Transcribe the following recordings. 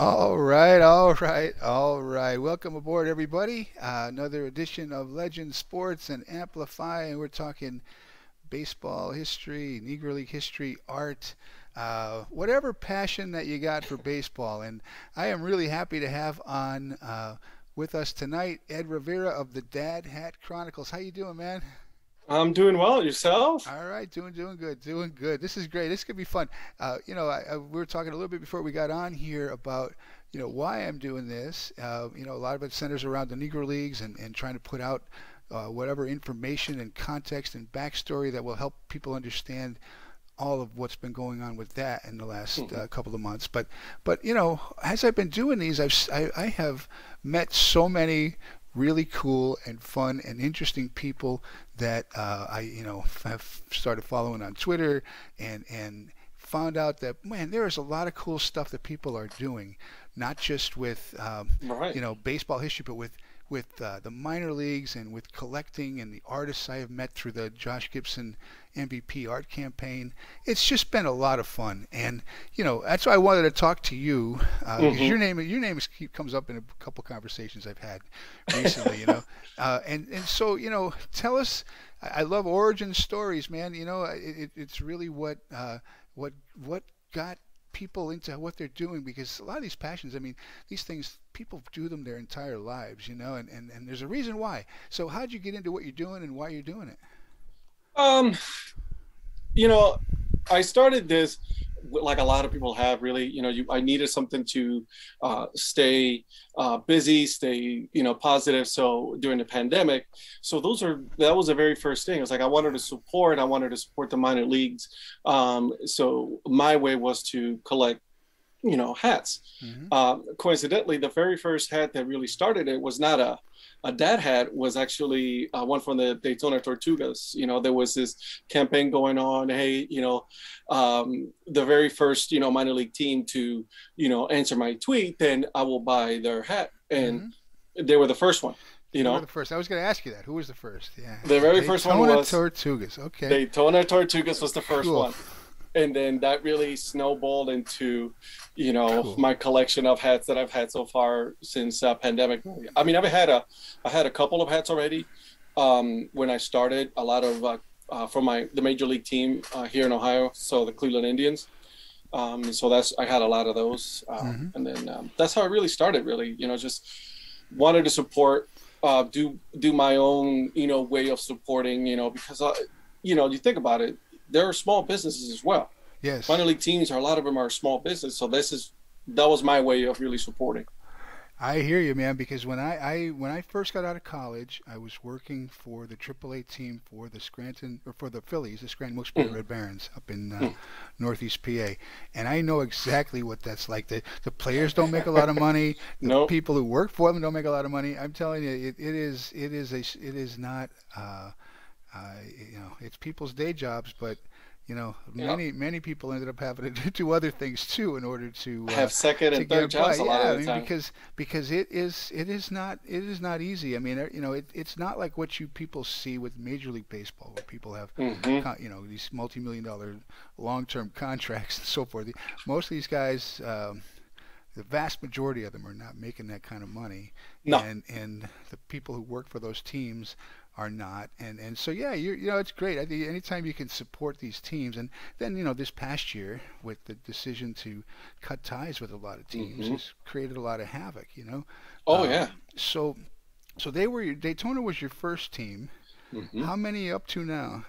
All right, all right, all right. Welcome aboard, everybody. Another edition of Legend Sports and Amplify, and we're talking baseball history, Negro League history, art, whatever passion that you got for baseball. And I am really happy to have on with us tonight Ed Rivera of the Dad Hat Chronicles. How you doing, man? I'm doing well. Yourself? All right, doing good, doing good. This is great. This could be fun. We were talking a little bit before we got on here about, why I'm doing this. A lot of it centers around the Negro Leagues and trying to put out whatever information and context and backstory that will help people understand all of what's been going on with that in the last Mhm. couple of months. But as I've been doing these, I have met so many really cool and fun and interesting people that I have started following on Twitter and found out that, man, there is a lot of cool stuff that people are doing, not just with Right. baseball history, but with the minor leagues and with collecting and the artists I have met through the Josh Gibson MVP art campaign. It's just been a lot of fun, and that's why I wanted to talk to you because hmm comes up in a couple conversations I've had recently. And so tell us. I love origin stories, man. It's really what what got people into what they're doing, because a lot of these passions, I mean, these things, people do them their entire lives, and there's a reason why. So how'd you get into what you're doing and why you're doing it? Um, you know, I started this like a lot of people have really, I needed something to stay busy, stay, positive. So during the pandemic, so that was the very first thing. It was like I wanted to support the minor leagues. So my way was to collect hats. Hmm. Coincidentally, the very first hat that really started it was not a dad hat, was actually one from the Daytona Tortugas. There was this campaign going on. Hey, the very first, minor league team to, answer my tweet, then I will buy their hat. And Hmm. they were the first one, you They were know, the first. I was going to ask you that. Who was the first? Yeah, the very first one Daytona was Tortugas. Okay, Daytona Tortugas was the first cool, one. And then that really snowballed into cool. my collection of hats that I've had so far since pandemic. I mean, I had a couple of hats already when I started. A lot of from the major league team here in Ohio, so the Cleveland Indians. So I had a lot of those, Hmm. and then that's how I really started. Really, just wanted to support, do my own way of supporting. Because you think about it, there are small businesses as well. Yes. Minor league teams, a lot of them are small business. So that was my way of really supporting. I hear you, man. Because when I first got out of college, I was working for the AAA team for the Scranton, or for the Phillies, the Scranton Wilkes-Barre Mm, Red Barons up in mm. Northeast PA, and I know exactly what that's like. The players don't make a lot of money. The No, people who work for them don't make a lot of money. I'm telling you, it is not. It's people's day jobs, but yeah, many people ended up having to do other things too in order have second to and third get by. jobs a lot Yeah, of I the mean, time. because it is not easy. I mean, it's not like what you people see with Major League Baseball, where people have Hmm. these multi-million-dollar long-term contracts and so forth. Most of these guys, the vast majority of them are not making that kind of money, No. and the people who work for those teams are not. And so yeah, it's great. I think anytime you can support these teams, and then this past year with the decision to cut ties with a lot of teams Hmm. has created a lot of havoc. Oh yeah. So Daytona was your first team. Hmm. How many up to now?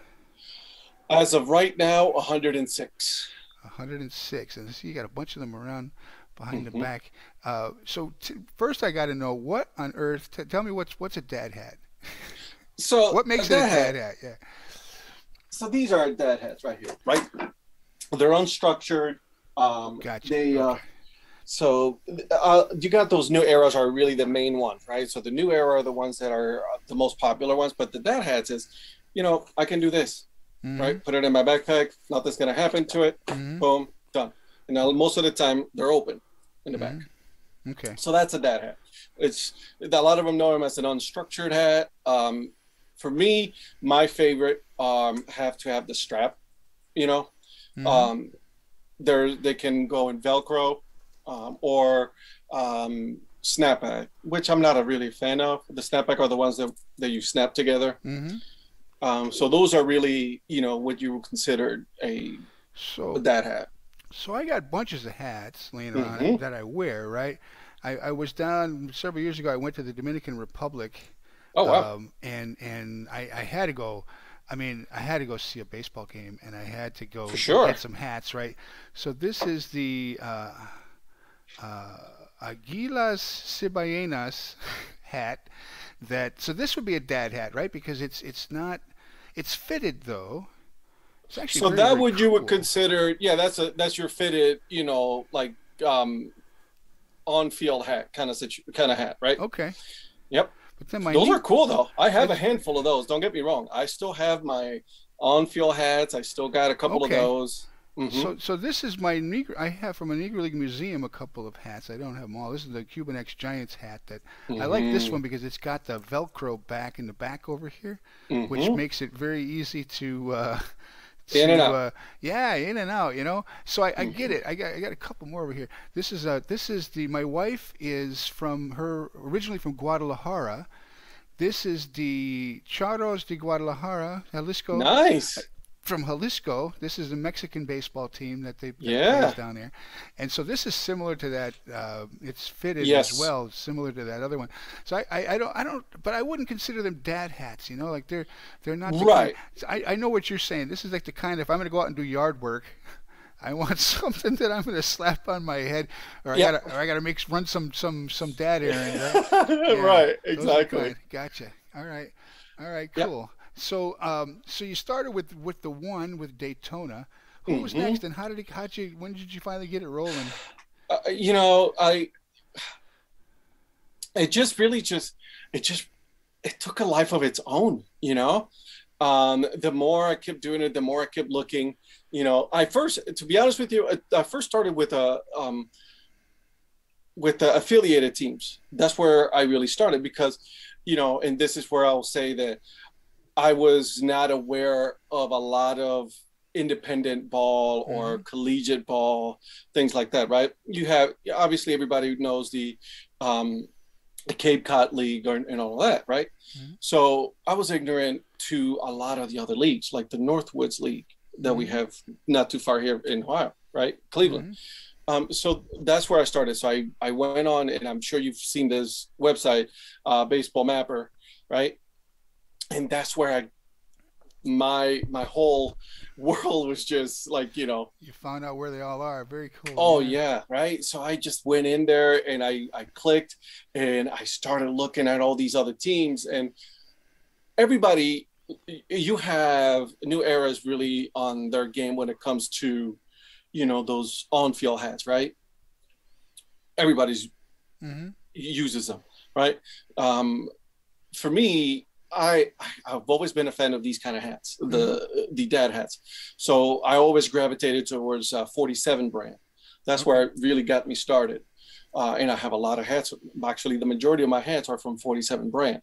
As of right now, 106. 106, and so you got a bunch of them around behind the Hmm. back. First, I got to know what on earth. Tell me what's a dad hat. So What makes it a that dad hat. hat? Yeah. So these are dad hats right here, right? They're unstructured. Gotcha. They Okay. So you got those new eras are really the main ones, right? So the new era are the ones that are the most popular ones. But the dad hats is, I can do this, Mm-hmm. right? Put it in my backpack. Nothing's gonna happen to it. Mm-hmm. Boom, done. And now most of the time they're open in the back. Mm-hmm. Okay. So that's a dad hat. It's a lot of them know him as an unstructured hat. For me, my favorite have to have the strap. You know, Mm-hmm. um, they can go in Velcro. or snapback, which I'm not a really fan of. The snapback are the ones that you snap together. Mm-hmm. So those are really, what you would consider a So, dad hat. so I got bunches of hats laying around Hmm. that I wear, right? I was down several years ago. I went to the Dominican Republic, Oh wow, and I had to go. I mean, I had to go see a baseball game, and I had to for go get sure. some hats, right? So this is the uh, Aguilas Cibaeñas hat. So this would be a dad hat, right? Because it's not it's fitted though. It's actually So very that very would you would cool. consider, yeah, that's your fitted, like um, on field hat kind of hat, right? Okay, Yep. but then my Those knee. are cool though. I have a It's handful of those. Don't get me wrong. I still have my on field hats. I still got a couple of okay. those. Hmm. So this is my Negro. I have from a Negro League museum a couple of hats. I don't have them all. This is the Cuban X Giants hat that I like this Hmm. one because it's got the Velcro back in the back over here, which Hmm. makes it very easy to In and out. yeah, in and out, So I get Hmm. it. I got a couple more over here. This is the my wife is from her originally from Guadalajara. This is the Charros de Guadalajara, Jalisco, Nice. from Jalisco. This is the Mexican baseball team that plays Yeah. down there, and so this is similar to that. It's fitted as Yes. well, similar to that other one. So I don't, but I wouldn't consider them dad hats. Like they're not the kind. Right. I know what you're saying. This is like the kind. If I'm going to go out and do yard work, I want something that I'm going to slap on my head, Yep. or I gotta run some dad errand, right? Yeah, Right. those are Exactly. fine. Gotcha. All right, Yep. cool. So you started with the one with Daytona. Who was Hmm. next, and when did you finally get it rolling? I it just really it just it took a life of its own. The more I kept doing it, the more I kept looking. I first, to be honest with you, I first started with the affiliated teams. That's where I really started because, and this is where I'll say that I was not aware of a lot of independent ball or Mm-hmm. collegiate ball, things like that, right? You have obviously everybody knows um, the Cape Cod League and all of that, right? Mm-hmm. So I was ignorant to a lot of the other leagues, like the Northwoods League that we Mm-hmm. have not too far here in Ohio, right? Cleveland. Mm-hmm. So that's where I started. So I went on, and I'm sure you've seen this website, Baseball Mapper, right? And that's where my whole world was just like, You found out where they all are. Very cool. oh Yeah. yeah, right. So I just went in there and I clicked and I started looking at all these other teams and everybody. You have New Era's really on their game when it comes to those on-field hats, right? Everybody's Mm-hmm. uses them, right? Um, for me, I've always been a fan of these kind of hats, Mm-hmm. the dad hats. So I always gravitated towards 47 brand. That's Okay. where it really got me started. And I have a lot of hats. Actually, the majority of my hats are from 47 brand.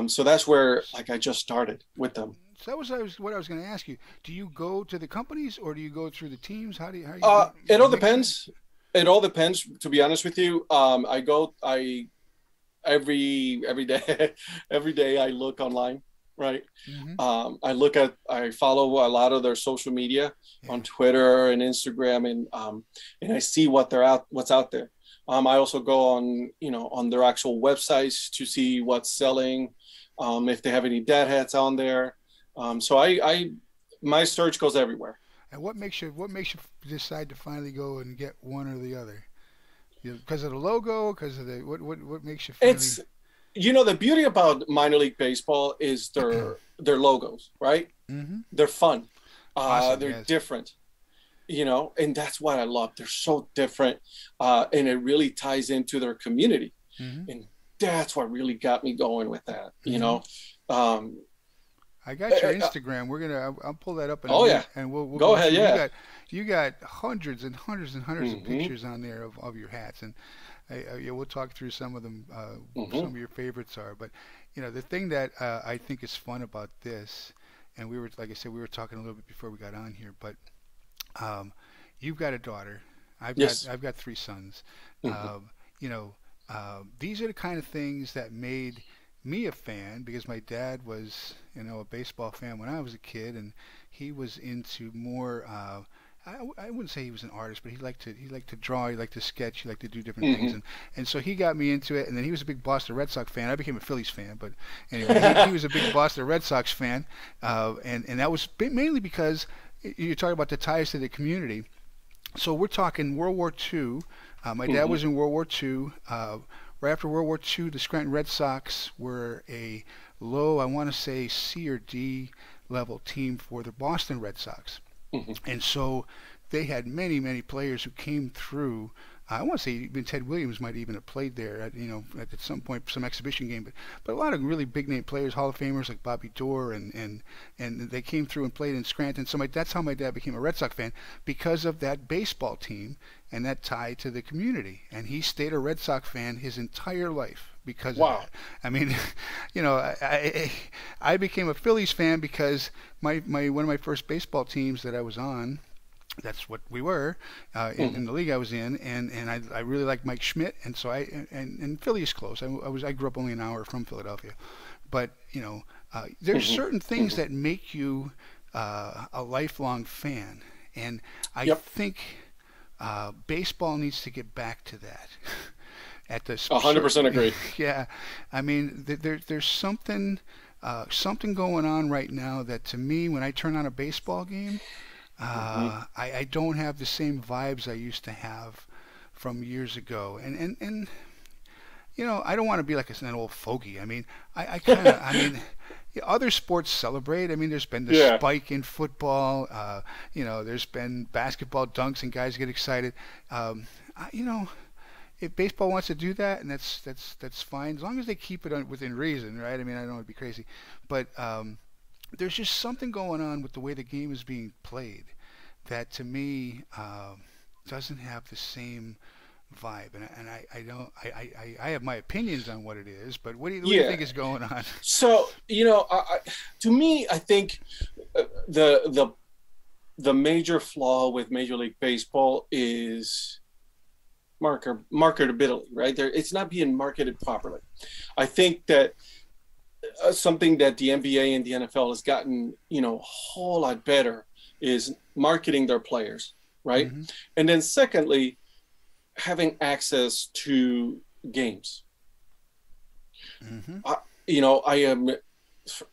So that's where like I just started with them. So that was what I was going to ask you. Do you go to the companies or do you go through the teams? How do It you all mix it? depends. It all depends. To be honest with you, I every day every day I look online, right? Mm-hmm. I follow a lot of their social media on Yeah. Twitter and Instagram, and I see what's out there. I also go on on their actual websites to see what's selling, if they have any dad hats on there. So I my search goes everywhere. And what makes you decide to finally go and get one or the other? Because of the logo, because of the what makes you finally? It's the beauty about minor league baseball is their logos, right? Mm-hmm. They're fun. Awesome. They're Yes. different, and that's what I love. They're so different, and it really ties into their community, Mm-hmm. and that's what really got me going with that. Mm-hmm. Um, I got your uh, uh, Instagram. I'll pull that up in a oh yeah, minute, and we'll go go ahead, through. yeah. You got hundreds and hundreds and hundreds of Hmm. pictures on there of your hats, and yeah, we'll talk through some of them. Some Hmm. of your favorites are, but the thing that I think is fun about this, and like I said, we were talking a little bit before we got on here, but um, you've got a daughter, Yes. I've got three sons. Hmm. You know, these are the kind of things that made me a fan because my dad was, a baseball fan when I was a kid, and he was into more. I wouldn't say he was an artist, but he liked to draw, he liked to sketch, he liked to do different things, Hmm. and so he got me into it. And then he was a big Boston Red Sox fan. I became a Phillies fan, but anyway, he was a big Boston Red Sox fan, and that was mainly because you talk about the ties to the community. So we're talking World War II. My dad Hmm. was in World War II. Right after World War II, the Scranton Red Sox were a low, I want to say C or D level team for the Boston Red Sox. Hmm. And so they had many, many players who came through. I want to say even Ted Williams might even have played there at some point, some exhibition game. But a lot of really big name players, Hall of Famers like Bobby Doerr, and they came through and played in Scranton. So that's how my dad became a Red Sox fan because of that baseball team and that tie to the community. And he stayed a Red Sox fan his entire life because of Wow. that. I mean, I became a Phillies fan because my one of my first baseball teams that I was on, that's what we were in Hmm. the league I was in, and I really liked Mike Schmidt, and so and Philly is close. I grew up only an hour from Philadelphia, but there's Hmm. certain things Hmm. that make you a lifelong fan, and I Yep. think baseball needs to get back to that. At the 100% certain, agree. yeah, I mean there's something going on right now that to me when I turn on a baseball game Hmm. I don't have the same vibes I used to have from years ago. And I don't want to be like an old fogey. I mean, I mean, yeah, other sports celebrate. I mean, there's been the Yeah. spike in football. There's been basketball dunks and guys get excited. If baseball wants to do that, and that's fine as long as they keep it within reason, right? I mean, I don't want to be crazy, but there's just something going on with the way the game is being played that to me doesn't have the same vibe. And I don't I have my opinions on what it is, but what do you Yeah. think is going on? So, to me, I think the the major flaw with Major League Baseball is marketability, right? It's not being marketed properly. I think that something that the NBA and the NFL has gotten, a whole lot better is marketing their players, right? Hmm. And then secondly, having access to games. Hmm. I,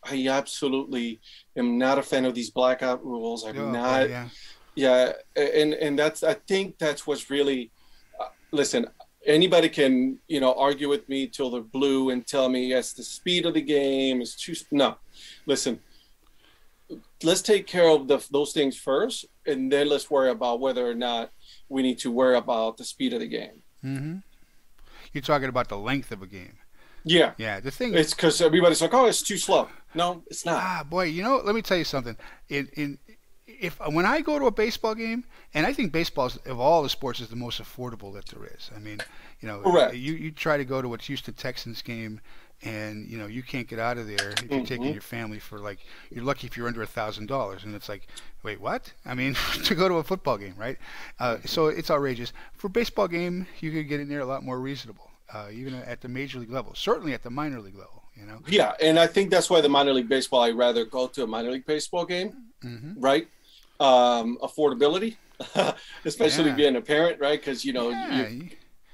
I absolutely am not a fan of these blackout rules. I'm Oh boy, not, yeah. yeah, and I think that's what's really, listen. Anybody can, argue with me till they're blue and tell me yes, the speed of the game is too. No, listen. Let's take care of those things first, and then let's worry about whether or not we need to worry about the speed of the game. Hmm. You're talking about the length of a game. Yeah, Yeah, the thing is, it's because everybody's like, oh, it's too slow. No, it's not. boy, let me tell you something. In if when I go to a baseball game, and I think baseball of all the sports is the most affordable that there is. I mean, Correct. you try to go to a Houston Texans game, and you can't get out of there if you're taking Mm-hmm. your family for like you're lucky if you're under $1,000, and it's like, wait, what? I mean, to go to a football game, right? So it's outrageous. For a baseball game, you could get in there a lot more reasonable, even at the major league level, certainly at the minor league level. Yeah, and I think that's why the minor league baseball. I'd rather go to a minor league baseball game, Hmm. right? Affordability, especially Yeah, being a parent, right? Because yeah.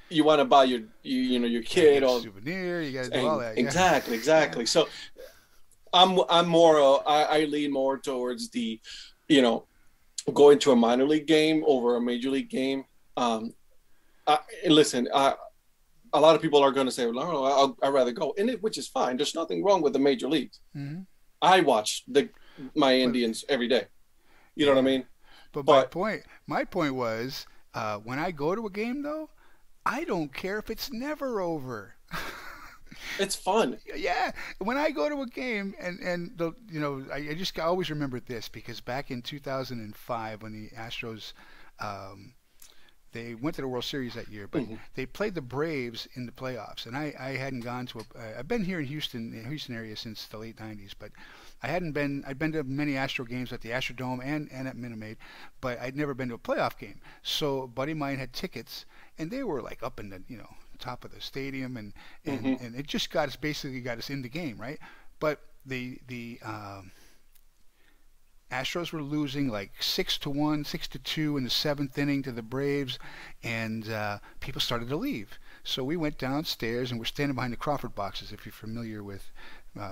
you want to buy your You gotta kid get a or souvenir. You gotta do all and that. Yeah, exactly, yeah. exactly. So I'm more I lean more towards the you know going to a minor league game over a major league game. Um, listen, a lot of people are going to say, well, no, I'd rather go, which is fine. There's nothing wrong with the major leagues. Hmm. I watch my But Indians every day. You know what I yeah, mean? but But my point was, when I go to a game though, I don't care if it's never over. it's fun. Yeah, when I go to a game, and I just always remember this because back in 2005 when the Astros um, They went to the World Series that year, but Hmm. they played the Braves in the playoffs. And I hadn't gone to a. I've been here in Houston area since the late '90s, but I hadn't been. I'd been to many Astro games at the Astrodome and at Minute Maid, but I'd never been to a playoff game. So a buddy of mine had tickets, and they were like up in the top of the stadium, and Hmm. it just got us in the game, right? But the Astros were losing like 6-1, 6-2 in the seventh inning to the Braves, and people started to leave. So we went downstairs and we're standing behind the Crawford boxes. If you're familiar with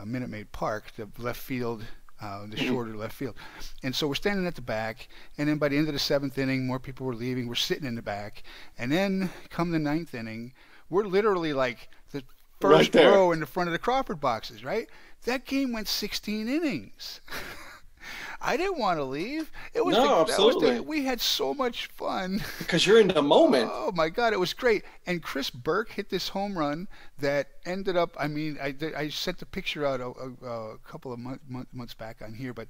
Minute Maid Park, the left field, the Hmm. shorter left field, and so we're standing at the back. And then by the end of the seventh inning, more people were leaving. We're sitting in the back, and then come the ninth inning, we're literally like the Right first there. row in the front of the Crawford boxes, right? That game went 16 innings. I didn't want to leave. It was No, absolutely. we had so much fun. Because you're in the moment. Oh my God, it was great. And Chris Burke hit this home run that ended up. I mean, I sent the picture out a couple of months back on here, but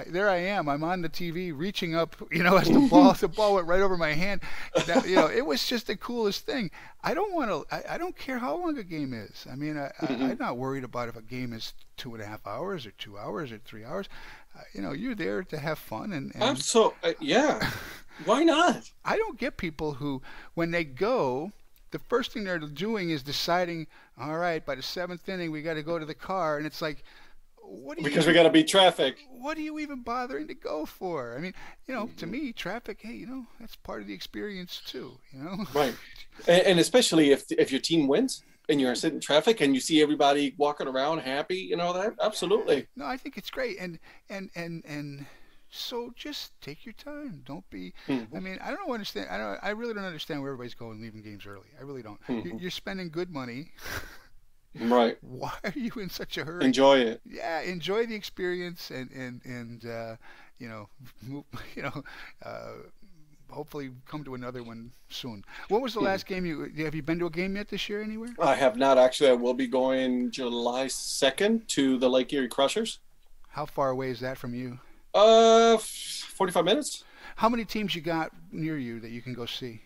there I am. I'm on the TV reaching up, as the ball went right over my hand. It was just the coolest thing. I don't want to. I don't care how long a game is. I mean, Hmm. I'm not worried about if a game is 2.5 hours or 2 hours or 3 hours. You're there to have fun, and Absolutely. Yeah. Why not? I don't get people who, when they go, the first thing they're doing is deciding, all right, by the seventh inning we got to go to the car, and it's like, what do you Because we got to beat traffic. what are you even bothering to go for? I mean, to Hmm. me, traffic, hey, that's part of the experience too. Right. And especially if your team wins and you're sitting in traffic and you see everybody walking around happy, that absolutely. No, I think it's great, and so just take your time. Don't be. I Hmm. mean, I don't understand. I really don't understand where everybody's going, leaving games early. I really don't. Hmm. You're spending good money. Right. Why are you in such a hurry? Enjoy it. Yeah, enjoy the experience, and you know, move, you know, uh, hopefully come to another one soon. What was the Hmm. last game you? Have you been to a game yet this year anywhere? I have not actually. I will be going July 2nd to the Lake Erie Crushers. How far away is that from you? 45 minutes. How many teams you got near you that you can go see?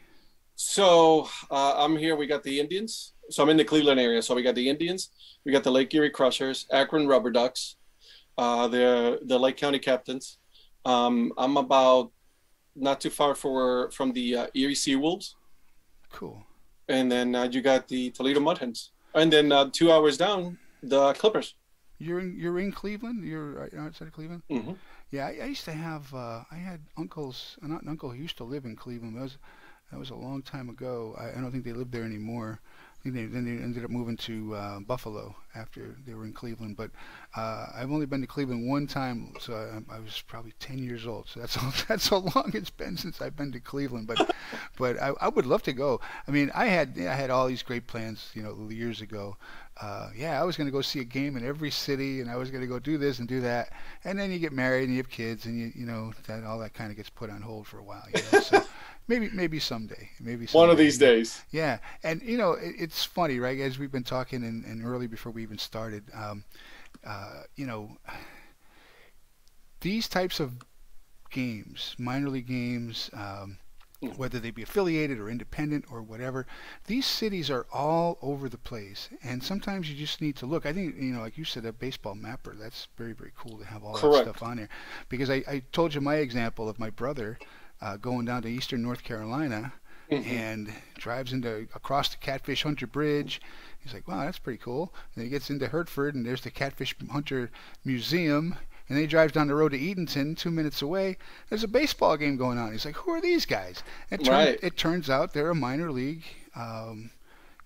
So I'm here. We got the Indians. So I'm in the Cleveland area. So we got the Indians. We got the Lake Erie Crushers, Akron Rubber Ducks, the Lake County Captains. I'm about not too far from the Erie Seawolves, Cool. and then you got the Toledo Mud Hens, and then 2 hours down the Clippers. You're in Cleveland. You're outside of Cleveland. Hmm. Yeah, I used to have. I had uncles. Not an uncle who used to live in Cleveland. That was a long time ago. I don't think they live there anymore. I think then they ended up moving to Buffalo after they were in Cleveland. But I've only been to Cleveland one time, so I was probably 10 years old. So that's how long it's been since I've been to Cleveland. But I would love to go. I mean, I had all these great plans, years ago. Yeah, I was going to go see a game in every city, and I was going to go do this and do that. And then you get married and you have kids, and that all that kind of gets put on hold for a while. So maybe someday, maybe One of someday. these days. Yeah, and it's funny, right? As we've been talking and early before we even started, uh, you know, these types of games, minor league games, whether they be affiliated or independent or whatever, these cities are all over the place, and sometimes you just need to look. I think, like you said, a baseball mapper, that's very, very cool to have all that Correct. stuff on there. Because I told you my example of my brother going down to eastern North Carolina Hmm. and drives across the Catfish Hunter Bridge. He's like, wow, that's pretty cool. And then he gets into Hertford, and there's the Catfish Hunter Museum. And then he drives down the road to Edenton, 2 minutes away. There's a baseball game going on. He's like, who are these guys? Right. It turns out they're a minor league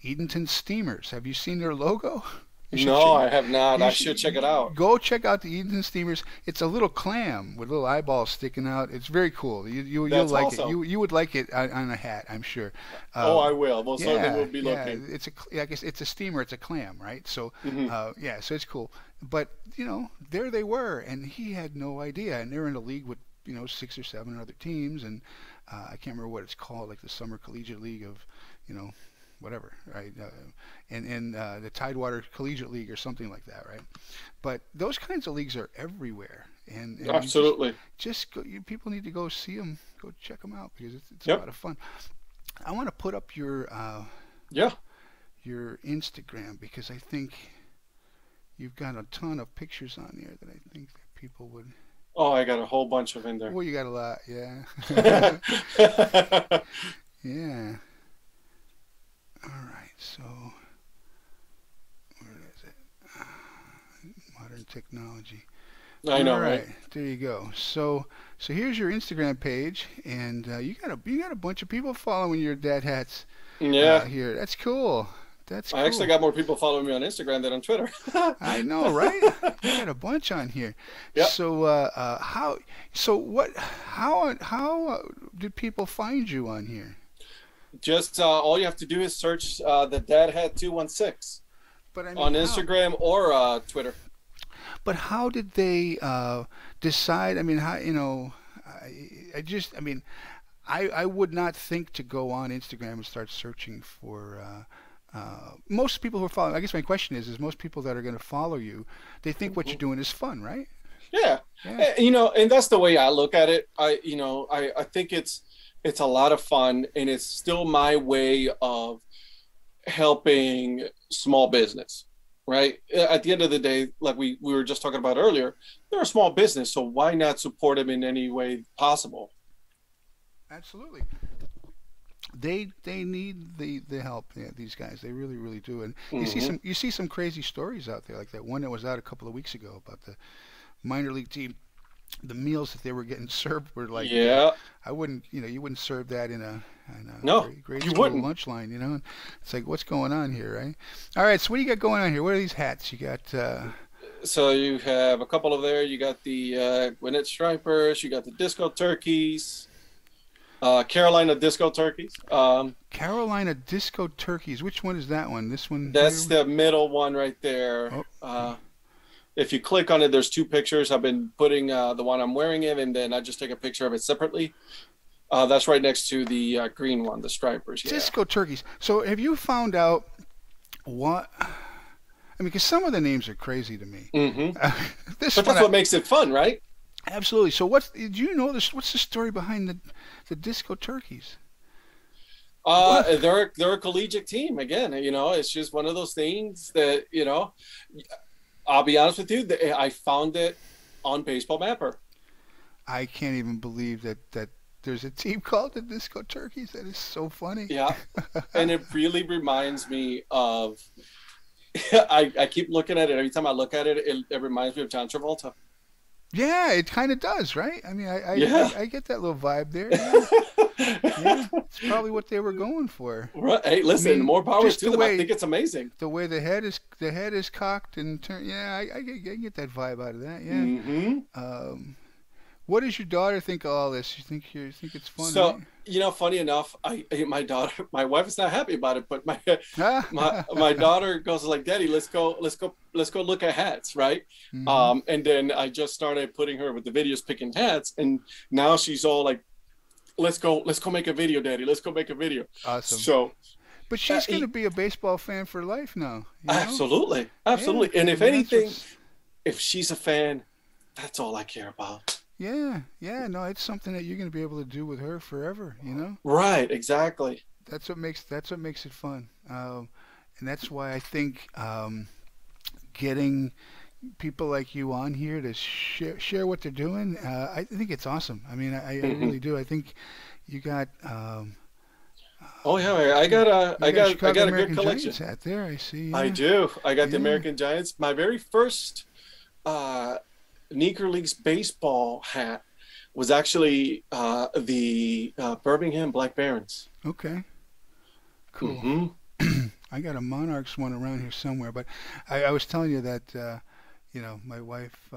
Edenton Steamers. Have you seen their logo? You should No, I have not. you I should should check it out. go check out the Edenton Steamers. It's a little clam with little eyeballs sticking out. It's very cool. You'll That's like it. awesome. You would like it on a hat, I'm sure. Oh, Uh, I will. Most certainly yeah, will be yeah. looking. I guess it's a steamer. It's a clam, right? So, Hmm. yeah. So it's cool. But there they were, and he had no idea. And they're in a league with 6 or 7 other teams, and I can't remember what it's called, like the Summer Collegiate League of, whatever, right? And the Tidewater Collegiate League or something like that, right? But those kinds of leagues are everywhere, and you just Absolutely. just go. People need to go see them, go check them out because it's a Yep. lot of fun. I want to put up Yeah. your Instagram because I think you've got a ton of pictures on there that I think that people would. Oh, I got a whole bunch of in there. Well, you got a lot, yeah. Yeah. All right. So where is it? Modern technology. I know, All right? right, there you go. So here's your Instagram page, and you got a bunch of people following your Dad Hats Yeah. here. That's cool. That's I actually cool. got more people following me on Instagram than on Twitter. I know, right? You got a bunch on here. Yep. So how? So what? How did people find you on here? Just all you have to do is search the Dad Hat 216 But I mean, on how? Instagram or Twitter. But how did they decide? I mean, how I just, I mean, I would not think to go on Instagram and start searching for. Most people who are following, I guess my question is most people that are going to follow you, they think what you're Mhm. doing is fun, right? Yeah. Yeah, And that's the way I look at it. I think it's a lot of fun, and it's still my way of helping small business, right? At the end of the day, like we were just talking about earlier, they're a small business, so why not support them in any way possible? absolutely. They need the help. Yeah, these guys, they really do. And Hmm. you see some crazy stories out there, like that one that was out a couple of weeks ago about the minor league team. The meals that they were getting served were like Yeah. I wouldn't, you wouldn't serve that in a No, grade you school wouldn't. lunch line, It's like what's going on here, right? All right, so what do you got going on here? What are these hats? You got So you have a couple of there. You got the Gwinnett Stripers. You got the Disco Turkeys, Carolina Disco Turkeys. Carolina Disco Turkeys. Which one is that one? This one That's here? the middle one right there. Oh, If you click on it, there's two pictures. I've been putting the one I'm wearing in, and then I just take a picture of it separately. That's right next to the green one, the Stripers. Yeah. Disco Turkeys. So have you found out what? I mean, because some of the names are crazy to me. Hmm. This But one, that's what makes it fun, right? absolutely. So what's? Do you know this? What's the story behind the Disco Turkeys? What? They're a collegiate team again. It's just one of those things that I'll be honest with you. I found it on Baseball Mapper. I can't even believe that there's a team called the Disco Turkeys. That is so funny. Yeah, and it really reminds me of. I keep looking at it every time I look at it. It reminds me of John Travolta. Yeah, it kind of does, right? I mean, Yeah. I get that little vibe there. Yeah, yeah. It's probably what they were going for. Right. Hey, I listen, mean, more power just to them. I think it's amazing. the way the head is cocked and turned. Yeah, I get that vibe out of that. Yeah. Hmm. Um, what does your daughter think of all this? You think it's fun, right? So, funny enough, my daughter, my wife is not happy about it, but my daughter goes like, "Daddy, let's go look at hats, right?" Hmm. And then I just started putting her with the videos picking hats, and now she's all like, let's go make a video, Daddy, let's go make a video. Awesome. So, But uh, she's going to be a baseball fan for life now, absolutely, Yeah, absolutely. And I if mean that's anything, what's. if she's a fan, that's all I care about. Yeah, yeah. No, it's something that you're going to be able to do with her forever. Right, exactly. That's what makes it fun. And that's why I think getting people like you on here to share what they're doing, I think it's awesome. I mean, I Hmm. really do. I think you got Oh yeah, I got a you got a I Chicago got a good American collection. Giants hat there. I see. I Yeah, do. I got the yeah. American Giants. My very first uh, Negro Leagues baseball hat was actually the Birmingham Black Barons. Okay, cool. Hmm. I got a Monarchs one around here somewhere, but I was telling you that my wife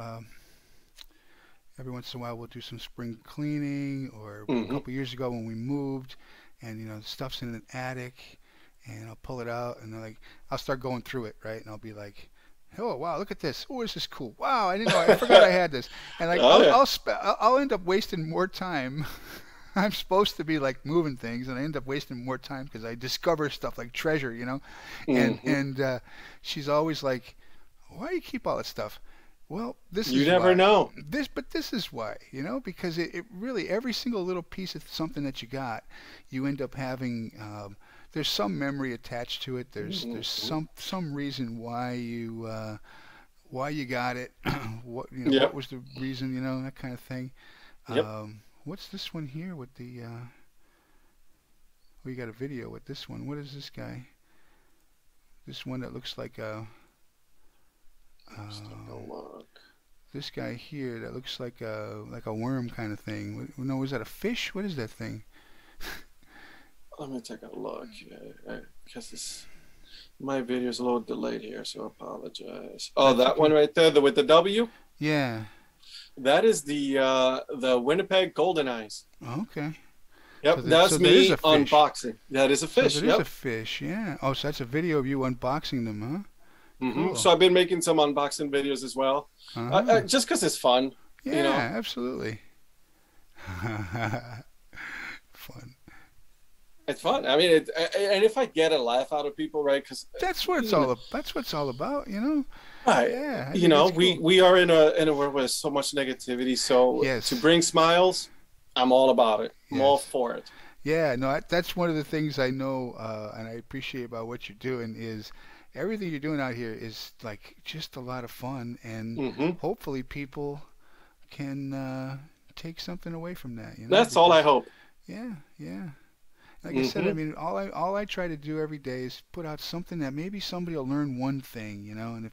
every once in a while we'll do some spring cleaning, or a Hmm. couple years ago when we moved, and stuff's in an attic, and I'll pull it out, and I'll start going through it, right, and I'll be like, oh wow, look at this. Oh, this is cool. Wow, I didn't know. I forgot I had this. And like Oh yeah. I'll end up wasting more time. I'm supposed to be like moving things, and I end up wasting more time because I discover stuff like treasure. And Hmm. she's always like, why do you keep all that stuff? Well, this You is never why. know. This is why, because it really every single little piece of something that you got, you end up having. There's some memory attached to it. There's Mhm. some reason why you got it. What Yep. was the reason, that kind of thing. Yep. What's this one here with the? We got a video with this one. What is this guy? This one that looks like a. Let's take a Um, look. this guy here that looks like a worm kind of thing. No, is that a fish? What is that thing? Let me take a look because this my video is a little delayed here, so I apologize. Oh, That's that one okay. right there, the with the W. Yeah. That is the Winnipeg Golden Eyes. Okay. Yep, So that's there is a me fish. unboxing. That is a So fish. there is a Yep. fish. Yeah. Oh, so that's a video of you unboxing them, huh? Cool. So I've been making some unboxing videos as well, Uh-huh. just because it's fun. You know, Yeah, absolutely. Fun. it's fun. I mean, and if I get a laugh out of people, right? Because That's what it's all about, you know? right, Yeah, I you think know, it's we cool. we are in a world with so much negativity. So to Yes. bring smiles, I'm all about it. I'm all Yes. for it. Yeah, no, that's one of the things I know, and I appreciate about what you're doing is everything you're doing out here is like just a lot of fun, and hmm hopefully people can take something away from that, That's all I because hope. yeah, yeah. Like I said, I hmm mean, all I try to do every day is put out something that maybe somebody will learn one thing, and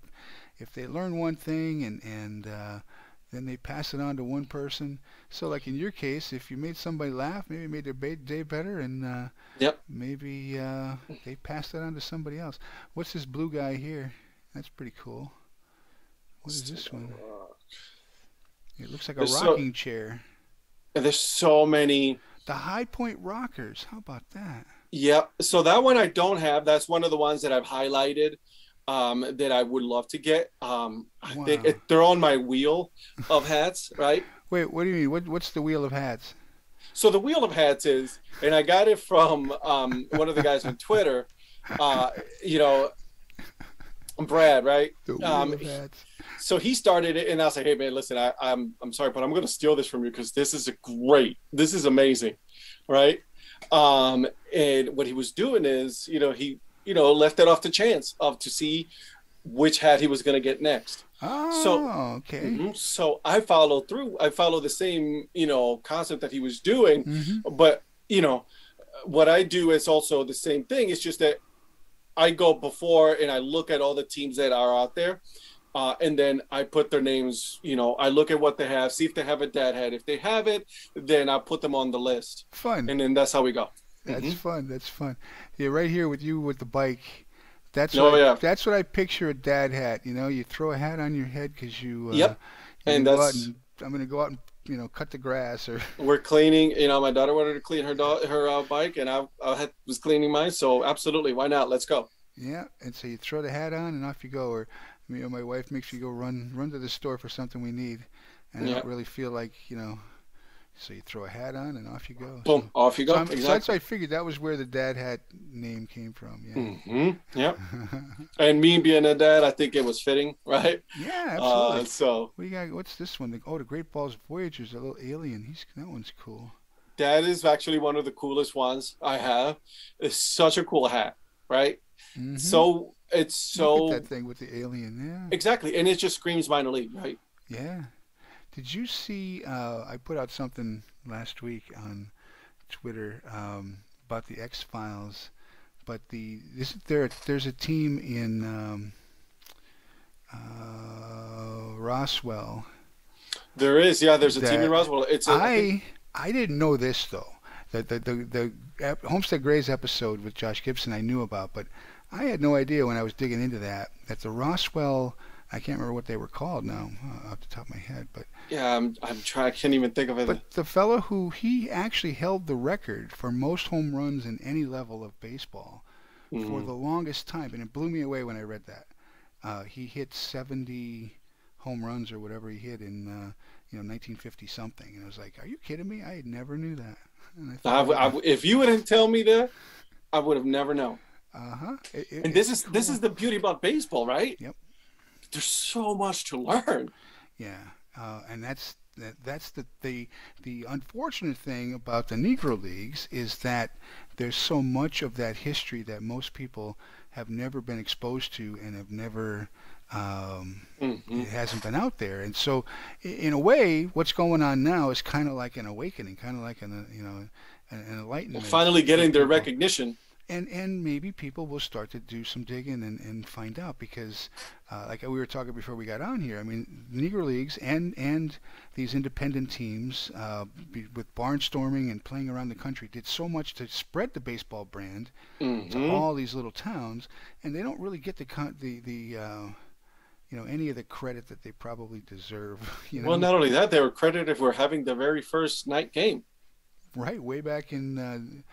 if they learn one thing and then they pass it on to one person. So like in your case, if you made somebody laugh, maybe it made their day better, and Yep. maybe they passed that on to somebody else. What's this blue guy here? That's pretty cool. What Let's is take this a one? look. It looks like a There's so rocking chair. there's so many. The High Point Rockers. How about that? Yep. So that one I don't have. That's one of the ones that I've highlighted that I would love to get. I think Wow. they're on my wheel of hats, right? Wait, what do you mean? What's the Wheel of Hats? So the wheel of hats is, and I got it from one of the guys on Twitter. Uh, you know, Brad, right? The Wheel Um, of Hats. so he started it, and I was like, "Hey man, listen, I'm sorry, but I'm going to steal this from you because this is great. This is amazing, right?" And what he was doing is, he left it off to chance of to see which hat he was going to get next. So, Oh, okay. so I followed through. I followed the same, concept that he was doing, Mm-hmm. but what I do is also the same thing. It's just that I go before and I look at all the teams that are out there. And then I put their names, I look at what they have, see if they have a dad hat. If they have it, then I put them on the list. Fun. And then that's how we go. That's fun. That's fun. Yeah, right here with you with the bike. That's what Oh, I yeah. that's what I picture a dad hat. You throw a hat on your head because Yep. you're And gonna go out that's, and I'm gonna go out and cut the grass or we're cleaning, my daughter wanted to clean her bike and was cleaning mine. So absolutely. Why not? Let's go. yeah. And so you throw the hat on and off you go. Or my wife makes me go run to the store for something we need, and I Yeah. don't really feel like. So you throw a hat on and off you go. So, Boom. Off you so, go. I'm, so that's why Exactly. I figured that was where the Dad Hat name came from. Yep. Yeah. And me being a dad, I think it was fitting, right? Yeah, absolutely. So What do you got? What's this one? The Great Balls Voyagers, a little alien. That one's cool. that is actually one of the coolest ones I have. It's such a cool hat, right? Mm-hmm. So it's Look at so that thing with the alien. exactly, and it just screams minor league, right? Yeah. Yeah. Did you see? I put out something last week on Twitter about the X Files, but there's a team in Roswell There is, yeah. There's a team in that Roswell. It's a, I think, I didn't know this though. The Homestead Grays episode with Josh Gibson I knew about, but I had no idea when I was digging into that the Roswell, I can't remember what they were called now off the top of my head, but yeah. I'm trying. I can't even think of it. the fellow he actually held the record for most home runs in any level of baseball for Mhm. the longest time, and it blew me away when I read that. He hit 70 home runs or whatever he hit in 1950 something, and I was like, "Are you kidding me? I never knew that." And I thought, If you wouldn't tell me that, I would have never known. uh huh, And it's this is cool. the beauty about baseball, right? Yep. there's so much to learn. Yeah, and that's the unfortunate thing about the Negro Leagues is that there's so much of that history that most people have never been exposed to and have never Hmm. it hasn't been out there. And so, in a way, what's going on now is kind of like an awakening, kind of like an enlightenment Finally for getting their people. recognition. And maybe people will start to do some digging and find out because like we were talking before we got on here, I mean Negro Leagues and these independent teams with barnstorming and playing around the country did so much to spread the baseball brand to Hmm. all these little towns, and they don't really get any of the credit that they probably deserve. you Well, know not only that, they were credited for having the very first night game. right way back in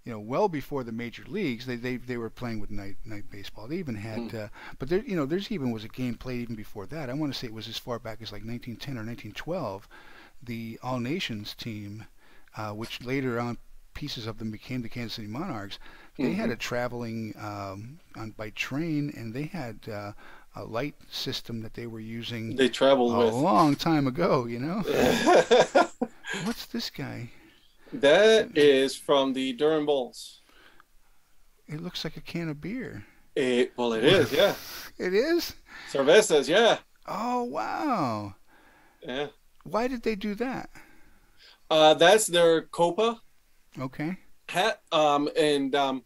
well before the major leagues, they were playing with night baseball. They even had, but there's even was a game played even before that. I want to say it was as far back as like 1910 or 1912. The All Nations team, which later on pieces of them became the Kansas City Monarchs, they had Hmm. a traveling by train, and they had a light system that they were using They traveled a with. long time ago. What's this guy? That is from the Durham Bulls. It looks like a can of beer. Well, it is, yeah. It is? Cervezas, yeah, Oh, wow. yeah. Why did they do that? That's their Copa Okay. hat. And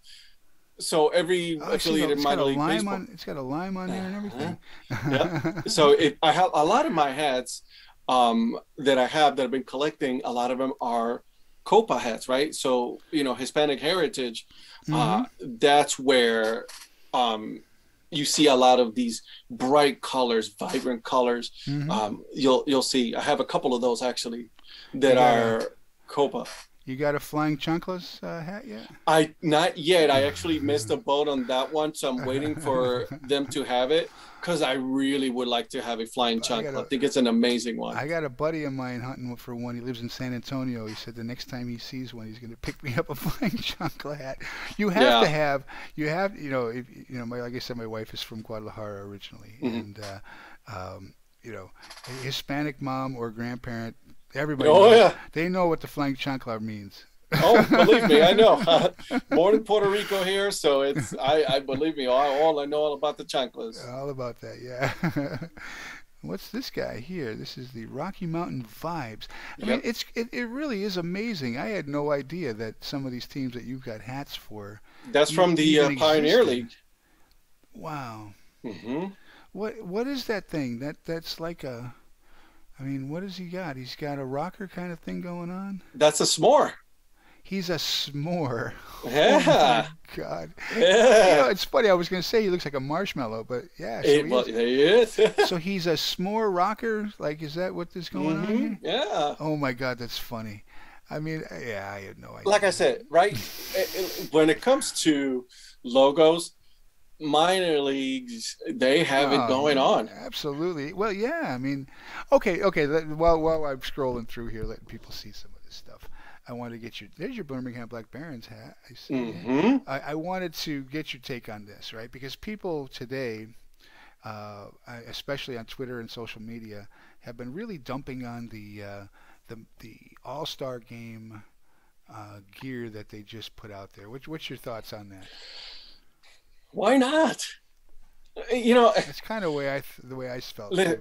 so every Oh, I see. affiliated It's got minor a league lime baseball. on. It's got a lime on there and Uh-huh. everything. Yeah. So I have a lot of my hats that I have that I've been collecting. A lot of them are Copa hats, right? So Hispanic heritage. Mm-hmm. That's where you see a lot of these bright colors, vibrant colors. Mm-hmm. You'll see. I have a couple of those actually You that got a are Copa. you got a flying chanclas hat yet? I not yet. I actually missed the boat on that one, so I'm waiting for them to have it because I really would like to have a flying I got chancla. I a think it's an amazing one. I got a buddy of mine hunting for one. He lives in San Antonio. He said the next time he sees one, he's going to pick me up a flying chancla hat. You have to Yeah. have, if, like I said, my wife is from Guadalajara originally, Hmm. and a Hispanic mom or grandparent, everybody Oh knows. yeah. They know what the flying chancla means. Oh, believe me, I know. Born in Puerto Rico here, so it's I believe me. All I know all about the chanclas. All about that, yeah. What's this guy here? This is the Rocky Mountain Vibes. I mean, Yep. it really is amazing. I had no idea that some of these teams that you've got hats for That's from the even Pioneer existed. League. Wow. Hmm. What is that thing? That's like a. I mean, what has he got? He's got a rocker kind of thing going on. That's a s'more. He's a s'more. Oh my Yeah. God. Yeah. It's funny. I was going to say he looks like a marshmallow, but yeah, so he Well, is. there he is. So he's a s'more rocker? Like, is that what is going on here? Yeah. Oh my God, that's funny. I mean, yeah, I had no Like I idea. said, right? When it comes to logos, minor leagues, they have it Oh, going on. absolutely. Well, yeah. I mean, okay. While I'm scrolling through here, letting people see some of this stuff, I wanted to get your. There's your Birmingham Black Barons hat. I see. Yeah. Hmm. I wanted to get your take on this, right? Because people today, especially on Twitter and social media, have been really dumping on the All-Star Game gear that they just put out there. What's your thoughts on that? Why not? You know, It's kind of the way I felt too.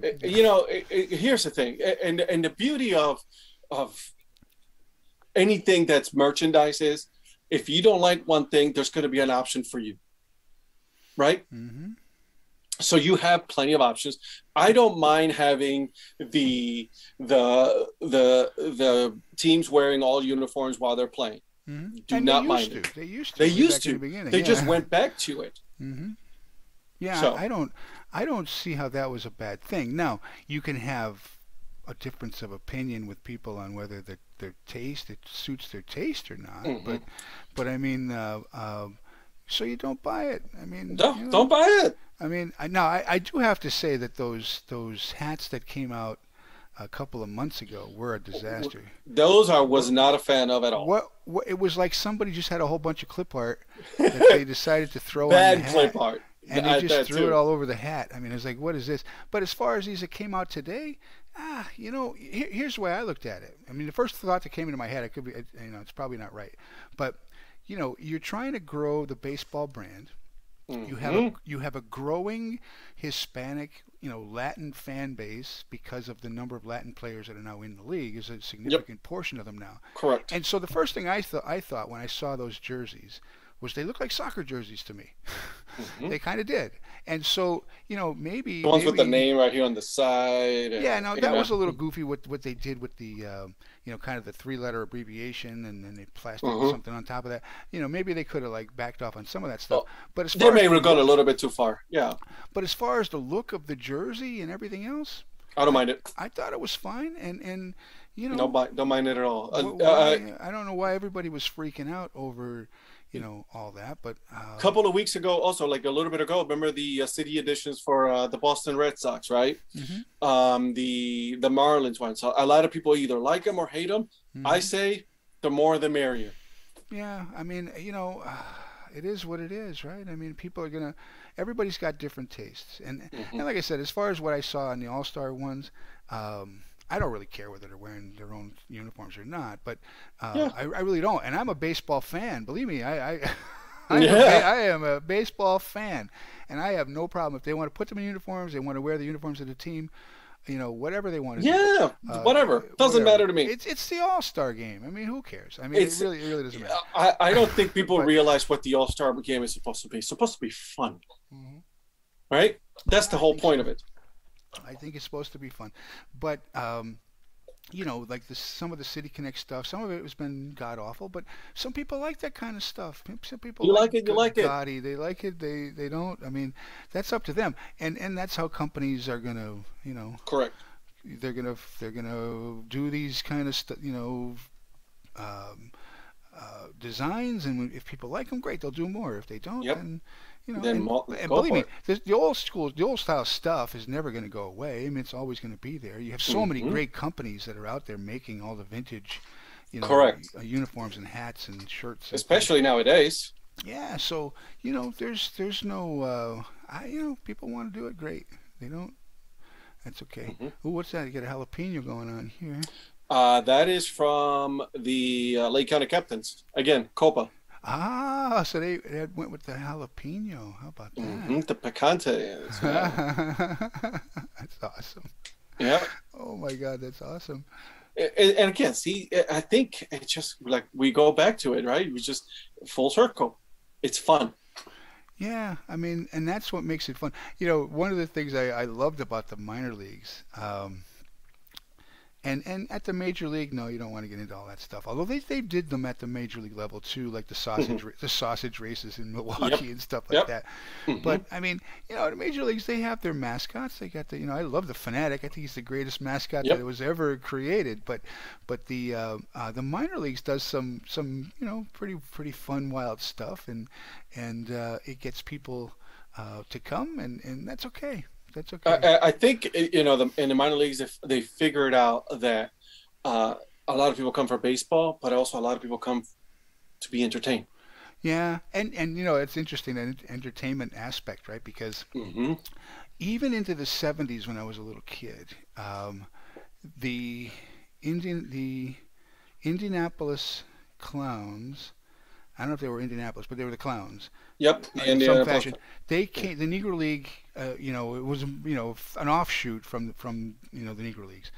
here's the thing, and the beauty of anything that's merchandise is, if you don't like one thing, there's going to be an option for you, right? Mm-hmm. So you have plenty of options. I don't mind having the teams wearing all uniforms while they're playing. Mm-hmm. Do And not mind it. They used to. They Way used back in the to. beginning. They just Yeah. went back to it. Mm-hmm. Yeah. So I don't see how that was a bad thing. Now you can have a difference of opinion with people on whether their taste it suits their taste or not. mhm. But I mean, so you don't buy it. I mean, Don't buy it. I mean, now I do have to say that those hats that came out a couple of months ago were a disaster. Those I was What not a fan of at all. what it was like somebody just had a whole bunch of clip art that they decided to throw on the Bad clip hat. art. and they just That threw it too. all over the hat. I mean, it's like, what is this? But as far as these that came out today, here's the way I looked at it. I mean, the first thought that came into my head, it could be, it's probably not right, but you're trying to grow the baseball brand. Hmm. You have a growing Hispanic, Latin fan base because of the number of Latin players that are now in the league is a Yep. significant portion of them now. Correct. And so the first thing I thought when I saw those jerseys was they look like soccer jerseys to me. Hmm. They kind of did. And so, The ones with the name right here on the side, yeah, and no, that was a little goofy what they did with the kind of the three-letter abbreviation, and then they plastered hmm something on top of that. Maybe they could have like backed off on some of that stuff. But as they far as may the have gone a look, little bit too far. Yeah, but as far as the look of the jersey and everything else, I don't I mind it. I thought it was fine, and you No, know don't mind it at all. why I don't know why everybody was freaking out over all that, but Couple of weeks ago, also like a little bit ago, remember the city editions for the Boston Red Sox, right? hmm The Marlins one. So a lot of people either like them or hate them. I hmm say the more the merrier. yeah, I mean, it is what it is, right? I mean, people are gonna, everybody's got different tastes, and Hmm. like I said, as far as what I saw in the All Star ones, I don't really care whether they're wearing their own uniforms or not, but Yeah, I really don't. And I'm a baseball fan. Believe me, I yeah, I am a baseball fan, and I have no problem if they want to put them in uniforms. They want to wear the uniforms of the team. Whatever they want to do. yeah. Uh, Whatever, doesn't Whatever. matter to me. It's the All Star game. I mean, who cares? I mean, It's it really doesn't matter. I don't think people But realize what the All Star game is supposed to be. It's supposed to be fun, mhm, right? That's the I whole think point so. of it. I think it's supposed to be fun, but like some of the City Connect stuff, some of it has been god awful, but some people like that kind of stuff. Some people You like like it, you like it. gaudy. They like it. They don't. I mean, that's up to them, and that's how companies are gonna, Correct. they're gonna do these kind of um, designs, and if people like them, great, they'll do more. If they don't, Yep. then Then and go believe for me, it. the old school, the old style stuff is never going to go away. I mean, it's always going to be there. You have so many Hmm. great companies that are out there making all the vintage, Correct. uniforms and hats and shirts and things. Especially nowadays. Yeah, so there's no, people want to do it, great. They don't. That's okay. Hmm. Ooh, what's that? You got a jalapeno going on here. That is from the Lake County Captains. Again, Copa. Ah, so they went with the jalapeno. How about that? The picantes. Yeah. That's awesome. Yeah. Oh my God, that's awesome. And again, see, I think it's just like we go back to it, right? We just full circle. It's fun. Yeah, I mean, and that's what makes it fun. One of the things I loved about the minor leagues, and at the major league, no, you don't want to get into all that stuff. Although they did them at the major league level too, like Hmm. the sausage races in Yep. Milwaukee and stuff like Yep. that. Hmm. But I mean, the major leagues, they have their mascots. They got I love the Fanatic. I think he's the greatest mascot that Yep. was ever created. But the minor leagues does some pretty fun, wild stuff, and it gets people to come, and that's okay. That's okay. I think in the minor leagues, if they figured out that uh, a lot of people come for baseball, but also a lot of people come to be entertained. Yeah, and it's interesting, that entertainment aspect, right? Because Hmm. even into the 70s, when I was a little kid, the the Indianapolis Clowns, I don't know if they were Indianapolis, but they were the Clowns, Yep, the in some Indiana fashion. Post. They came, the Negro League, it was an offshoot from the Negro Leagues.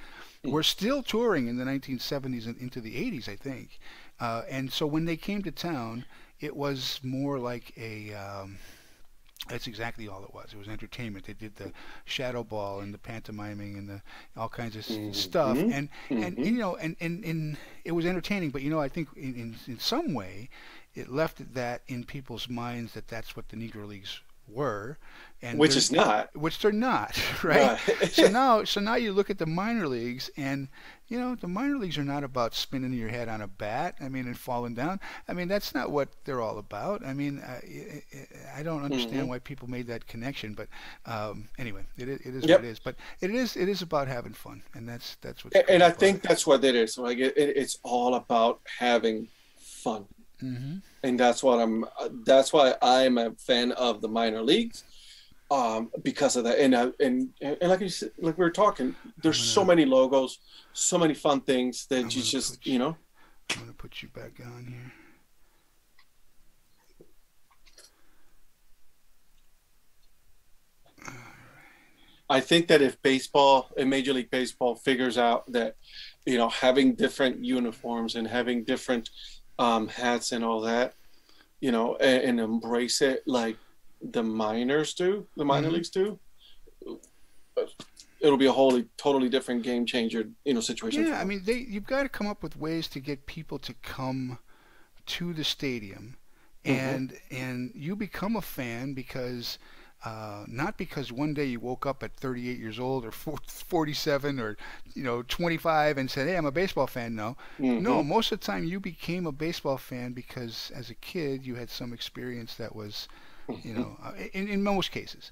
Were still touring in the 1970s and into the 80s, I think. And so when they came to town, it was more like that's exactly all it was. It was entertainment. They did the shadow ball and the pantomiming and the all kinds of stuff, Hmm. and Hmm. and it was entertaining. But I think in some way, it left that in people's minds that that's what the Negro Leagues were, and Which is not. which they're not, right? Right. So now you look at the minor leagues, and the minor leagues are not about spinning your head on a bat. I mean, and falling down. I mean, that's not what they're all about. I mean, I don't Hmm. understand why people made that connection, but anyway, it is what it Yep. is. But it is about having fun, and that's what's And great I about it. think that's what it is. Like it's all about having fun. Hmm And that's what I'm that's why I'm a fan of the minor leagues. because of that. And like you said, like we were talking, I'm there's so gonna many logos, so many fun things I'm that you gonna just, put you, I'm gonna put you back on here. I think that if baseball and Major League Baseball figures out that, having different uniforms and having different hats and all that, and embrace it like the minors do, the minor Hmm. leagues do, it'll be a wholly, totally different game changer, situation Yeah, for I them. mean, you've got to come up with ways to get people to come to the stadium, Hmm. and you become a fan because not because one day you woke up at 38 years old or 47 or 25 and said, "Hey, I'm a baseball fan." No, no. Hmm. Most of the time, you became a baseball fan because as a kid you had some experience that was Hmm. in most cases.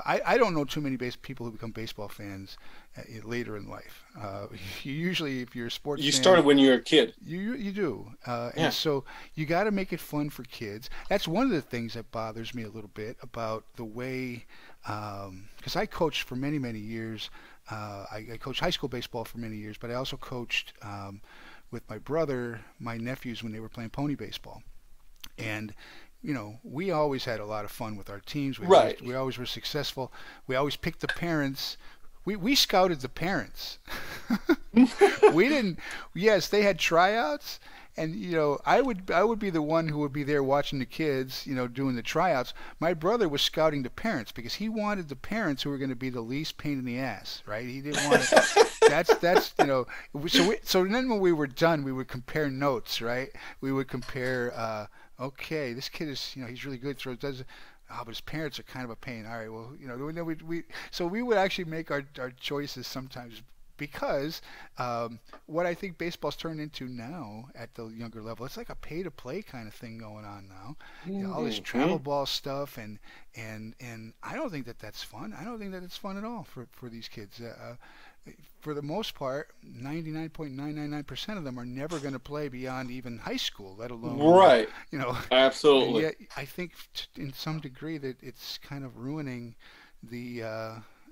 I don't know too many people who become baseball fans later in life. You usually, if you're a sports You fan, started when you were a kid. you do, and Yeah. so you got to make it fun for kids. That's one of the things that bothers me a little bit about the way, because I coached for many years. I coached high school baseball for many years, but I also coached with my brother, my nephews when they were playing pony baseball, and we always had a lot of fun with our teams. We always Right. we always were successful. We always picked the parents. We scouted the parents. We didn't. Yes, they had tryouts, and I would be the one who would be there watching the kids, doing the tryouts. My brother was scouting the parents because he wanted the parents who were going to be the least pain in the ass, right? He didn't want to. So then when we were done, we would compare notes, right? We would compare. Okay, this kid is, he's really good. Throws does. Oh, but his parents are kind of a pain. All right, well, so we would actually make our choices sometimes because what I think baseball's turned into now at the younger level, it's like a pay-to-play kind of thing going on now. All this travel Hmm. ball stuff, and I don't think that that's fun. I don't think that it's fun at all for these kids. For the most part, 99.999% of them are never going to play beyond even high school, let alone, Right. you know. And Absolutely. yet, I think in some degree that it's kind of ruining the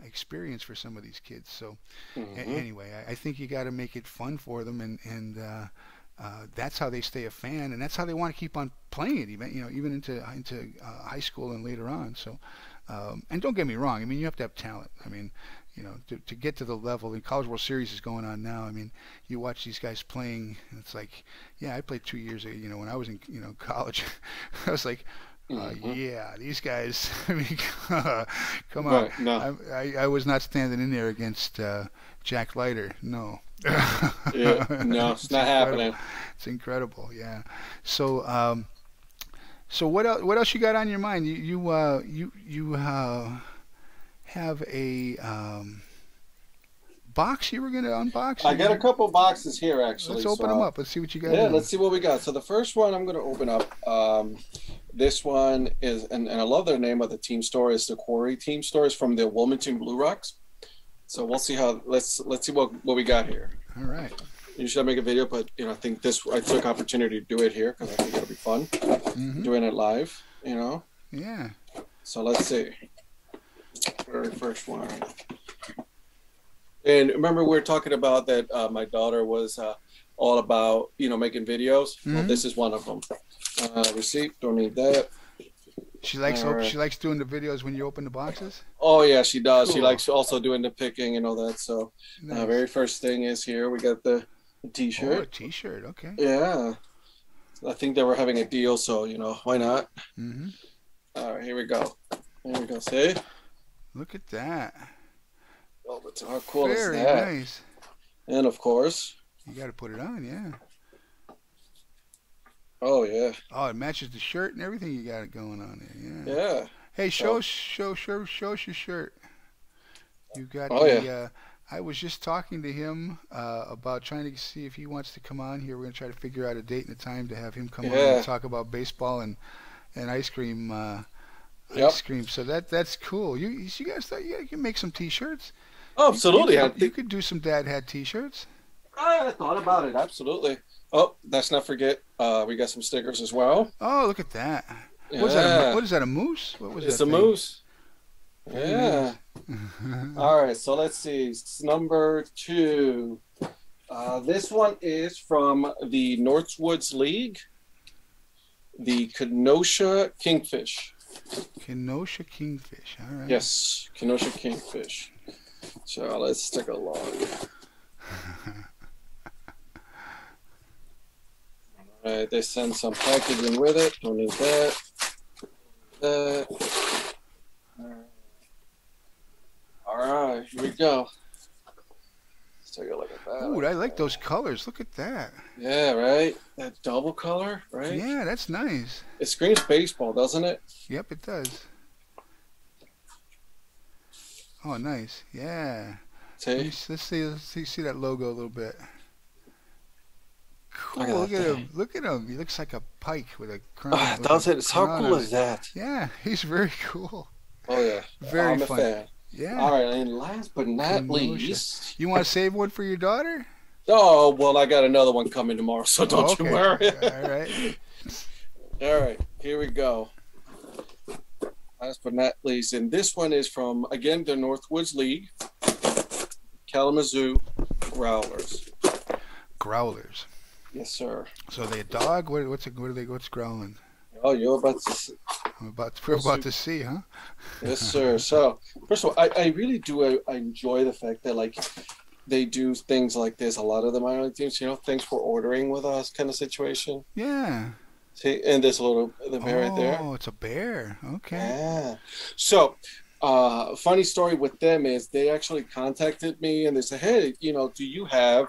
experience for some of these kids. So Hmm. anyway, I think you got to make it fun for them, and that's how they stay a fan, and that's how they want to keep on playing it, even into high school and later on. So, and don't get me wrong, I mean, you have to have talent. I mean, to get to the level, the College World Series is going on now. I mean, you watch these guys playing, and it's like, yeah, I played 2 years, when I was in, college. I was like, Hmm. yeah, these guys. I mean, come on. Right. No. I was not standing in there against Jack Leiter. No. Yeah. No, it's It's not incredible. happening. It's incredible. Yeah. So, so what else? What else you got on your mind? You have a box you were gonna unbox. I got a couple boxes here Let's actually. open them So up. Let's see what you got yeah, in them. let's see what we got. So the first one I'm going to open up. This one is, and I love the name of the team store. Is the Quarry Team Store. Is from the Wilmington Blue Rocks. So we'll see how. Let's see what we got here. All right. Usually I make a video, but I think I took opportunity to do it here because I think it'll be fun Mm-hmm. doing it live. Yeah. So let's see. Very first one. And remember, we were talking about that my daughter was all about, making videos. Well, Mm-hmm. this is one of them. Receipt, don't need that. All right. She likes doing the videos when you open the boxes. Oh, yeah, she does. She Cool. likes also doing the picking and all that. So, Nice. very first thing is here. We got the Oh, a T-shirt. T-shirt. Okay. Yeah, I think they were having a deal, so why not? Mm-hmm. All right, here we go. Here we go. See? Look at that. Oh, but how cool is Very that? nice. And of course, You got to put it on. Yeah. oh yeah, Oh, it matches the shirt and everything you got it going on there. Yeah. yeah. Hey, So, show us your shirt. You got oh yeah, the. I was just talking to him about trying to see if he wants to come on here. We're gonna try to figure out a date and a time to have him come on and yeah, talk about baseball and ice cream. yep. So that's cool. You guys thought you can make some T-shirts. Oh, You absolutely. I could you think could do some Dad Hat T-shirts. I thought about it. Absolutely. Oh, let's not forget. We got some stickers as well. Oh, look at that. Yeah, What is that? A moose? What was it's that a thing? moose. Very Yeah. nice. All right. So let's see. Number two. This one is from the Northwoods League, the Kenosha Kingfish. Kenosha Kingfish. All right. Yes, Kenosha Kingfish. So let's take a look. All right, they send some packaging with it. Don't need that. That. All right, here we go. Let's take a look at that. Ooh, I like those colors. Look at that. Yeah, right. That double color, right? Yeah, that's nice. It screams baseball, doesn't it? Yep, it does. Oh, nice. Yeah. See? Let's see that logo a little bit. Cool. Look at Look that at thing. him. Look at him. He looks like a pike with a crown. Ah, With does a it? How crown cool on is it. that? Yeah, he's very cool. Oh yeah, Very I'm a fun. fan. Yeah. All right, and last but not Kenosha. least, You want to save one for your daughter? oh well, I got another one coming tomorrow, so Oh, don't you okay. worry. All right. All right, here we go. Last but not least, and this one is from again the Northwoods League, Kalamazoo Growlers. Growlers. Yes, sir. So they a dog? What's growling? Oh, you're about to. We're about to see, huh? Yes, sir. So, first of all, I really do I enjoy the fact that like they do things like this. A lot of the minor league teams, thanks for ordering with us kind of situation. Yeah. See, and this little the bear right there. Oh, it's a bear. Okay. Yeah. So, funny story with them is they actually contacted me and they said, "Hey, do you have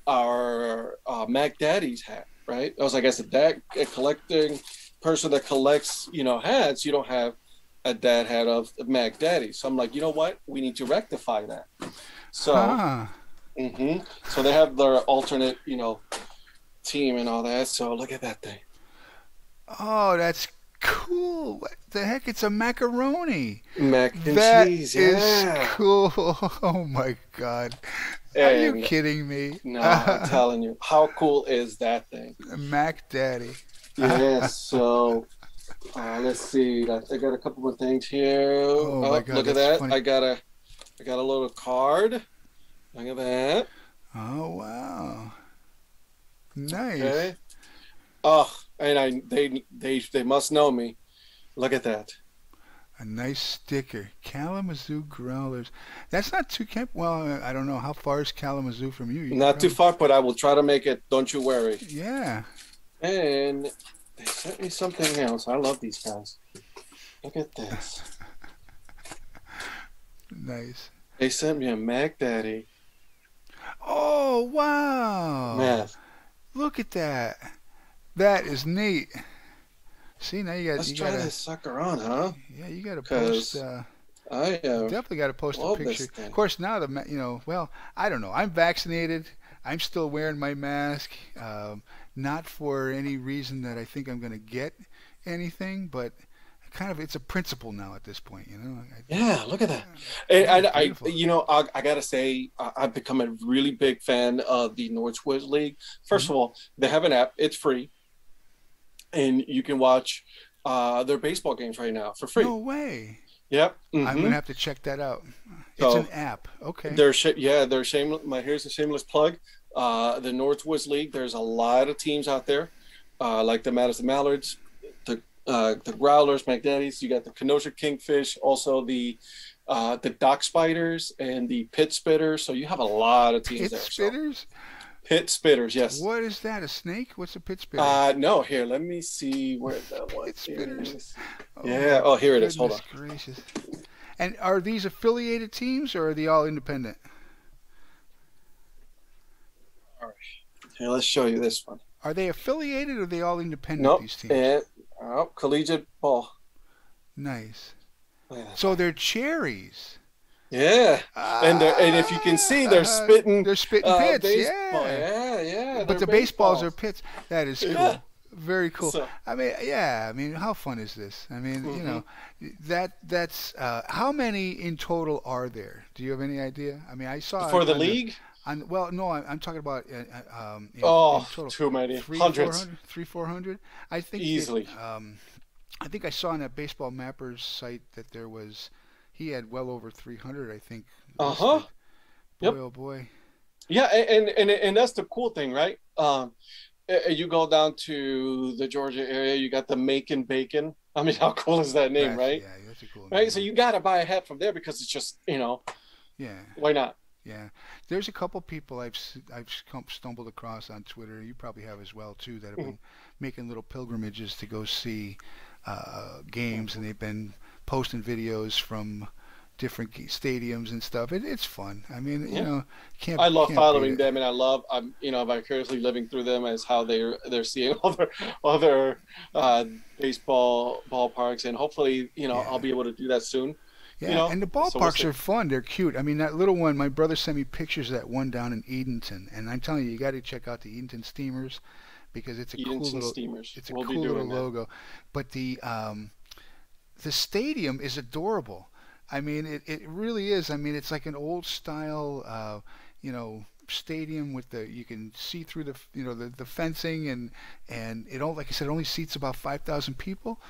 our Mac Daddy's hat?" Right? I was like, as a collecting person that collects, hats, you don't have a dad hat of Mac Daddy. So I'm like, you know what? We need to rectify that. So, Huh. so they have their alternate, team and all that. So look at that thing. Oh, that's cool. What the heck? It's a macaroni. Mac and That cheese, is yeah. cool. Oh my God. Are you And kidding me? no, I'm telling you, how cool is that thing? Mac Daddy. Yes. So let's see. I got a couple more things here. Oh my God, look at that's that! funny. I got a little card. Look at that. Oh wow. Nice. Okay. Oh, and they must know me. Look at that. A nice sticker. Kalamazoo Growlers. That's not too well, I don't know. How far is Kalamazoo from you? Not too far, but I will try to make it. Don't you worry. Yeah. And they sent me something else. I love these guys. Look at this. Nice. They sent me a Mac Daddy. Oh wow. Man, Look at that. That is neat. See, now let's try gotta this sucker on, huh? yeah, you gotta post 'Cause I definitely gotta post a love picture. this thing. Of course now well, I don't know. I'm vaccinated. I'm still wearing my mask. Not for any reason that I think I'm gonna get anything, but kind of it's a principle now at this point, Yeah, look at that. Yeah, And it's beautiful. I gotta say, I've become a really big fan of the Northwoods League. First Mhm. of all, they have an app. It's free, and you can watch their baseball games right now for free. No way. Yep. I'm Mm-hmm. gonna have to check that out. It's So an app. Okay. they're shameless. Here's a shameless plug. The Northwoods League. There's a lot of teams out there, like the Madison Mallards, the Growlers, McDaddies. You got the Kenosha Kingfish, also the Dock Spiders and the Pit Spitters. So you have a lot of teams Pit there. spitters? Pit Spitters, yes. What is that? A snake? What's a pit spitter? No, here, let me see where that was. Pit spitters. Yeah. Oh, here it is. Hold on. Goodness gracious. And are these affiliated teams or are they all independent? All right. Here, let's show you this one. Are they affiliated or are they all independent, Nope. these teams? And collegiate ball. Nice. Look at that. So they're cherries. Yeah. And if you can see, they're spitting. They're spitting pits. Baseball. Yeah. Yeah. But the baseballs are pits. That is cool. Yeah. Very cool. So- I mean, how fun is this? I mean, that's how many in total are there? Do you have any idea? I mean, I saw For the on league? well, no, I'm talking about in Oh, total. too many. Three, Hundreds. 400, 400. I think Easily. I think I saw on that Baseball Mappers site that there was he had well over 300, I think, Uh-huh. listed. Boy, Yep. oh boy. Yeah, and that's the cool thing, right? You go down to the Georgia area, you got the Macon Bacon. I mean, how cool is that name, That's right? yeah, that's a cool Right. name. So Yeah, you got to buy a hat from there because it's just, yeah, why not? yeah. There's a couple people I've stumbled across on Twitter. You probably have as well too that have Mhm, been making little pilgrimages to go see games, and mhm. they've been posting videos from different stadiums and stuff. It's fun. I mean, Yeah. can't I love can't beat following it. them, and I'm vicariously living through them as how they're seeing other baseball ballparks, and hopefully, I'll Yeah. be able to do that soon. Yeah, and the So we'll ballparks see. are fun. They're cute. I mean, that little one, my brother sent me pictures of that one down in Edenton, and I'm telling you, you got to check out the Edenton Steamers because Edenton Steamers. it's a We'll be cool little doing that. logo. But the stadium is adorable. I mean, it really is. I mean, it's like an old style, stadium with you can see through the fencing, and it all, like I said, it only seats about 5,000 people.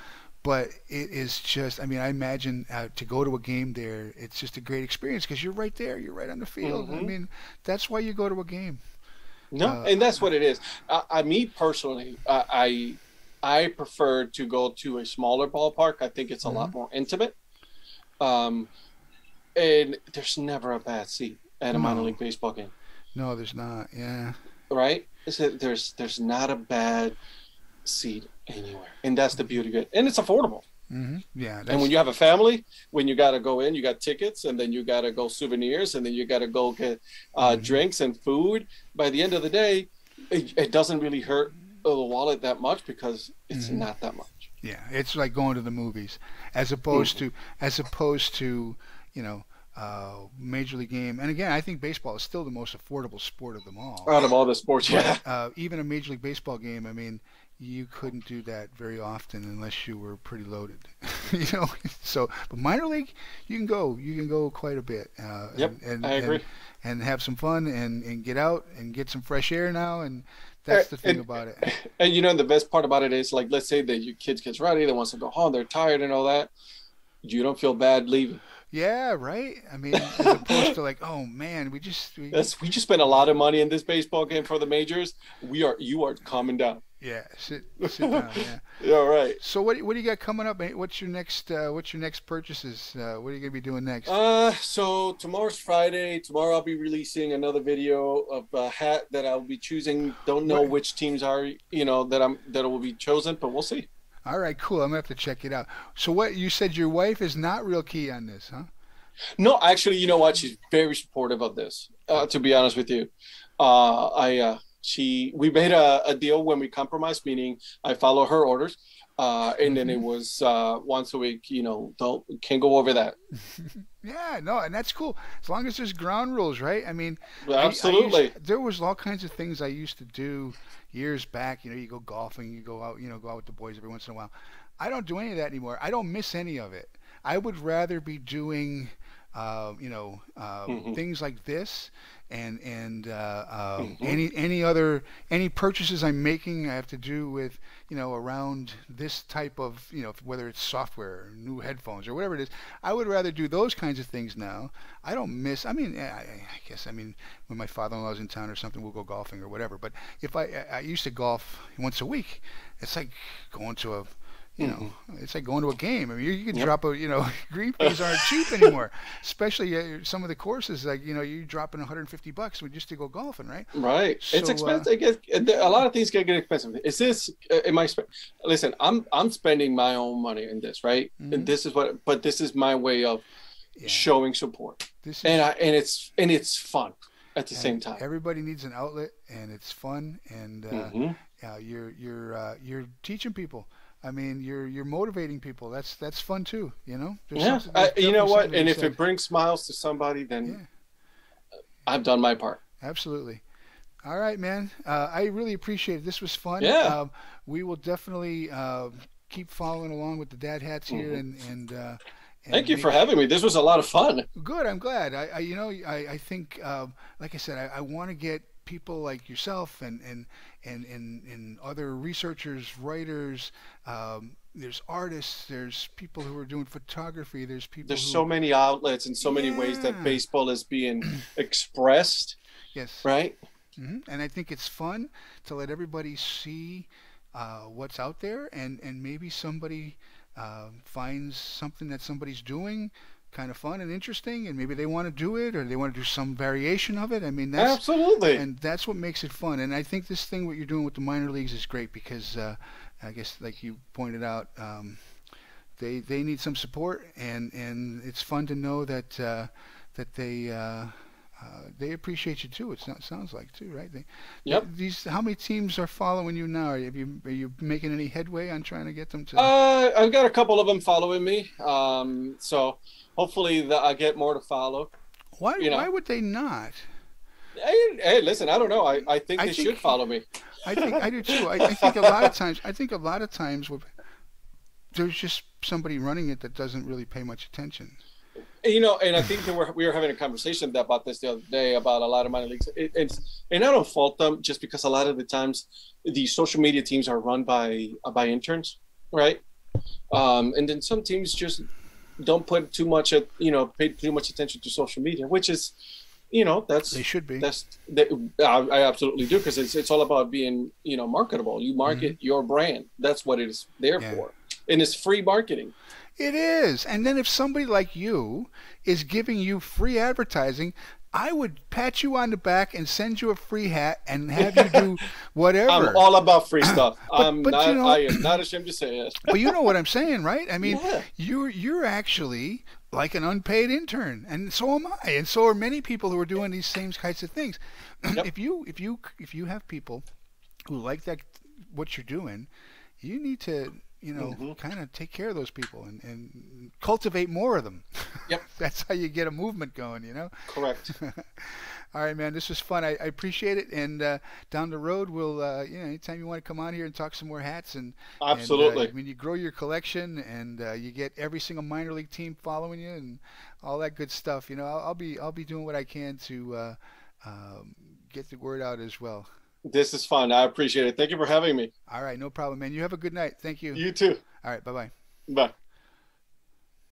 But it is just, I mean, I imagine to go to a game there, it's just a great experience because you're right there, you're right on the field. I Hmm. mean, that's why you go to a game. No, Uh, and that's what it is. Me personally, I prefer to go to a smaller ballpark. I think it's a mhm. lot more intimate. Um, and there's never a bad seat at a minor No, league baseball game, no, there's not. Yeah. right? There's not a bad seat anywhere, and that's the beauty of it. And it's affordable. Yeah, And when that's you have a family, when you got to go in, you got tickets, and then you got to go souvenirs, and then you got to go get hmm drinks and food. By the end of the day, it doesn't really hurt the wallet that much because it's hmm not that much. yeah, it's like going to the movies, as opposed Mhm. to as opposed to you know major league game. And again, I think baseball is still the most affordable sport of them all. Out of all the sports, But yeah. even a major league baseball game, I mean, you couldn't do that very often unless you were pretty loaded, you know. So, but minor league, you can go quite a bit, Yep, I agree. and have some fun and get out and get some fresh air now, and that's the thing And about it. and the best part about it is like, let's say that your kids gets ready, they want to go home, they're tired and all that. You don't feel bad leaving. Yeah, right. I mean, as opposed to like, oh man, We just spent a lot of money in this baseball game for the majors. You are calming down. yeah, sit down. Yeah. Yeah, right. So what do you got coming up, mate? What's your next purchases? What are you gonna be doing next? So tomorrow's Friday. Tomorrow I'll be releasing another video of a hat that I'll be choosing. Don't know What? which teams are, that will be chosen, but we'll see. All right, cool. I'm gonna have to check it out. So what you said your wife is not real key on this, huh? No, actually, you know what? She's very supportive of this. To be honest with you, I she we made a deal when we compromised, meaning I follow her orders, and then it hmm was once a week. Don't can't go over that. Yeah, no, and that's cool. As long as there's ground rules, right? I mean, I used Absolutely. there was all kinds of things I used to do years back. You go golfing, you go out, go out with the boys every once in a while. I don't do any of that anymore. I don't miss any of it. I would rather be doing, Hmm. things like this, and Hmm. any purchases I'm making I have to do with, around this type of, whether it's software, or new headphones, or whatever it is. I would rather do those kinds of things now. I don't miss. I mean, I guess I mean when my father-in-law's in town or something, we'll go golfing or whatever. But if I used to golf once a week, it's like going to a you know, Hmm. it's like going to a game. I mean, you can Yep. drop green fees aren't cheap anymore, especially some of the courses. Like, you're dropping $150 just to go golfing, right? Right. It's So, expensive. A lot of things get expensive. Is this? Am I? Listen, I'm spending my own money in this, right? And mhm, this is my way of yeah, showing support, this and is, it's fun at the and same time. everybody needs an outlet, and it's fun, and Hmm. yeah, you're teaching people. I mean, you're motivating people. That's fun too. Yeah. There's You know definitely something what? to be And if said. it brings smiles to somebody, then Yeah, I've done my part. absolutely. All right, man. I really appreciate it. This was fun. Yeah. We will definitely keep following along with the dad hats here, Hmm. and Thank you make for having me. This was a lot of fun. good. I'm glad. I think, like I said, I want to get people like yourself and other researchers, writers. There's artists. There's people who are doing photography. There's people There's who, so many outlets and so many ways that yeah, baseball is being expressed, yes. right? And I think it's fun to let everybody see what's out there, and maybe somebody finds something that somebody's doing kind of fun and interesting, and maybe they want to do it or they want to do some variation of it. I mean, Absolutely. that's what makes it fun. And I think this thing what you're doing with the minor leagues is great because I guess like you pointed out, they need some support, and it's fun to know that that they appreciate you too. Sounds like too, right? Yep. These how many teams are following you now? Are you making any headway on trying to get them to? I've got a couple of them following me. So hopefully I get more to follow. You Why know, would they not? hey, listen, I don't know. I think I they should think follow me. I do too. I think a lot of times there's just somebody running it that doesn't really pay much attention. And I think that we were having a conversation about this the other day about a lot of minor leagues. And I don't fault them just because a lot of the times the social media teams are run by interns, right? And then some teams just don't put too much pay too much attention to social media, which is, They should be. I absolutely do because it's all about being marketable. You Hmm. market your brand. That's what it is there Yeah. for, and it's free marketing. It is. And then if somebody like you is giving you free advertising, I would pat you on the back and send you a free hat and have you do I'm whatever. all about free stuff. But you I know, am not ashamed to say it. but you know what I'm saying, right? I mean, Yeah. you're actually like an unpaid intern, and so am I, and so are many people who are doing these same kinds of things. Yep. If you have people who like that what you're doing, you need to Hmm. kind of take care of those people and cultivate more of them. Yep. That's how you get a movement going, Correct. All right, man. This was fun. I appreciate it. And down the road, we'll, anytime you want to come on here and talk some more hats, and Absolutely. when you grow your collection and you get every single minor league team following you and all that good stuff, I'll be doing what I can to get the word out as well. This is fun. I appreciate it. Thank you for having me. All right, no problem, man. You have a good night. Thank you. You too. All right, bye bye. Bye.